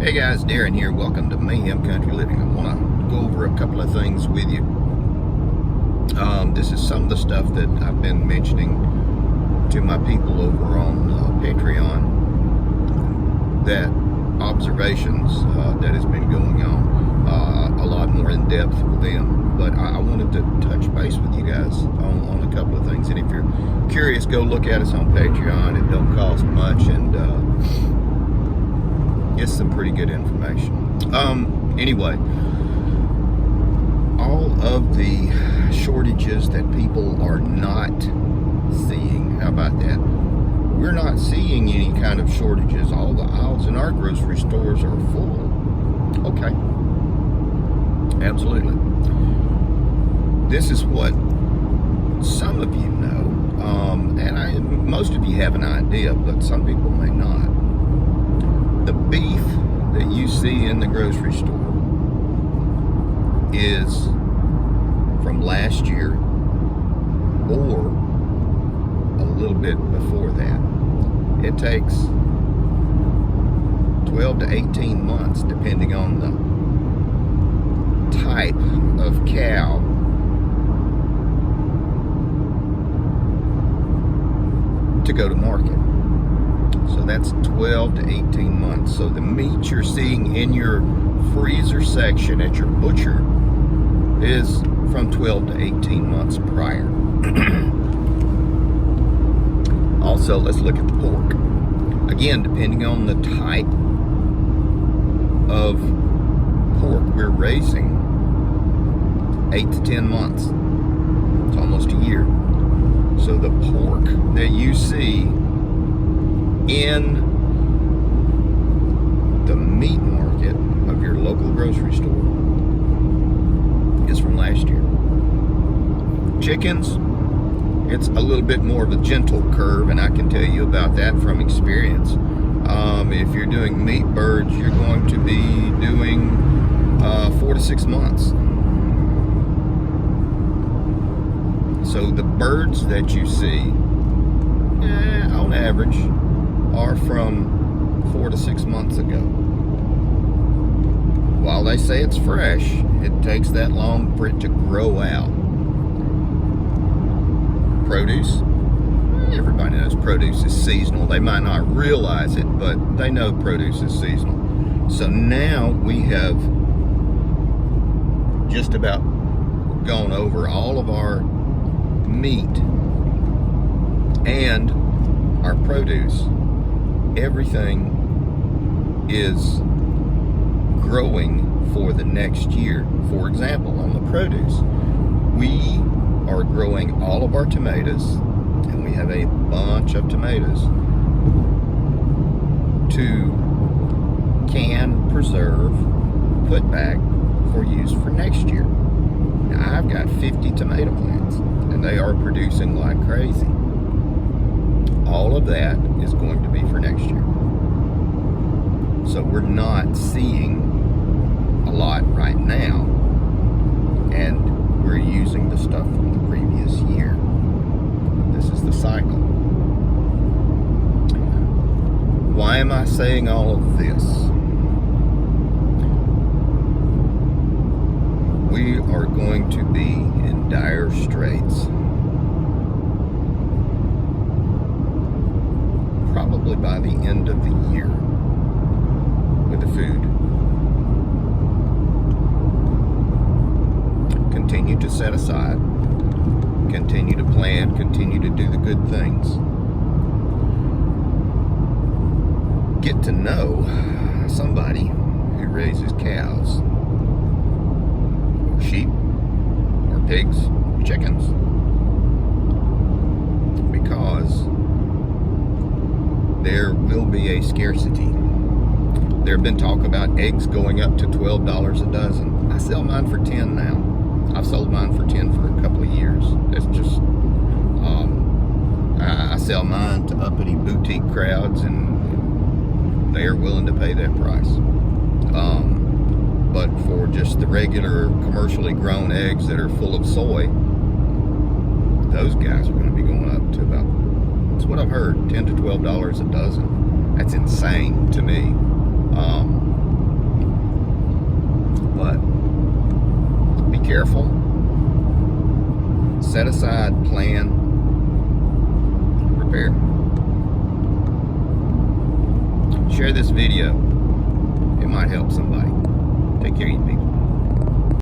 Hey guys, Darren here. Welcome to Mayhem Country Living. I want to go over a couple of things with you. This is some of the stuff that I've been mentioning to my people over on Patreon. That observations that has been going on, a lot more in depth with them. But I wanted to touch base with you guys on a couple of things. And if you're curious, go look at us on Patreon. It don't cost much, and it's some pretty good information. Anyway, all of the shortages that people are not seeing, how about that? We're not seeing any kind of shortages. All the aisles in our grocery stores are full. Okay. Absolutely. This is what some of you know, and most of you have an idea, but some people may not. The beef that you see in the grocery store is from last year or a little bit before that. It takes 12 to 18 months, depending on the type of cow, to go to market. So that's 12 to 18 months. So the meat you're seeing in your freezer section at your butcher is from 12 to 18 months prior. Also, let's look at the pork. Again, depending on the type of pork we're raising, 8 to 10 months. It's almost a year. So the pork that you see in the meat market of your local grocery store is from last year. Chickens, it's a little bit more of a gentle curve, and I can tell you about that from experience. If you're doing meat birds, you're going to be doing 4 to 6 months. So the birds that you see, on average, are from 4 to 6 months ago. While they say it's fresh, it takes that long for it to grow out. Produce, everybody knows produce is seasonal. They might not realize it, but they know produce is seasonal. So now we have just about gone over all of our meat and our produce. Everything is growing for the next year. For example, on the produce, we are growing all of our tomatoes, and we have a bunch of tomatoes to can, preserve, put back for use for next year. Now, I've got 50 tomato plants, and they are producing like crazy. All of that is going to be for next year. So we're not seeing a lot right now, and we're using the stuff from the previous year. This is the cycle. Why am I saying all of this? We are going to be in dire straits probably by the end of the year with the food. Continue to set aside, continue to plan, continue to do the good things. Get to know somebody who raises cows, or sheep, or pigs, or chickens, because there will be a scarcity. There have been talk about eggs going up to $12 a dozen. I sell mine for 10 now. I've sold mine for 10 for a couple of years. That's just, I sell mine to uppity boutique crowds, and they are willing to pay that price. But for just the regular commercially grown eggs that are full of soy, those guys are going to be going up to about, that's what I've heard, $10 to $12 a dozen. That's insane to me. careful. Set aside, plan, prepare. Share this video. It might help somebody. Take care of you people.